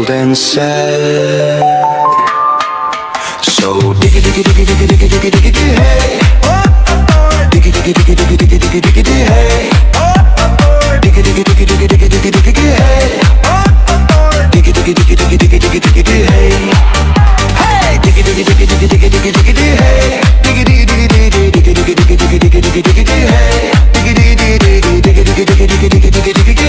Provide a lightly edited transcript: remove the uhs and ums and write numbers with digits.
cold and sad. So diggy diggy diggy diggy diggy diggy diggy diggy hey. Diggy diggy diggy diggy diggy diggy diggy diggy hey. Diggy diggy diggy diggy diggy diggy diggy diggy hey. Diggy diggy diggy diggy diggy diggy diggy diggy hey. Hey, diggy diggy diggy diggy diggy diggy diggy diggy hey. Diggy diggy diggy diggy diggy diggy diggy diggy diggy diggy diggy diggy hey. Diggy diggy diggy diggy diggy diggy diggy diggy diggy diggy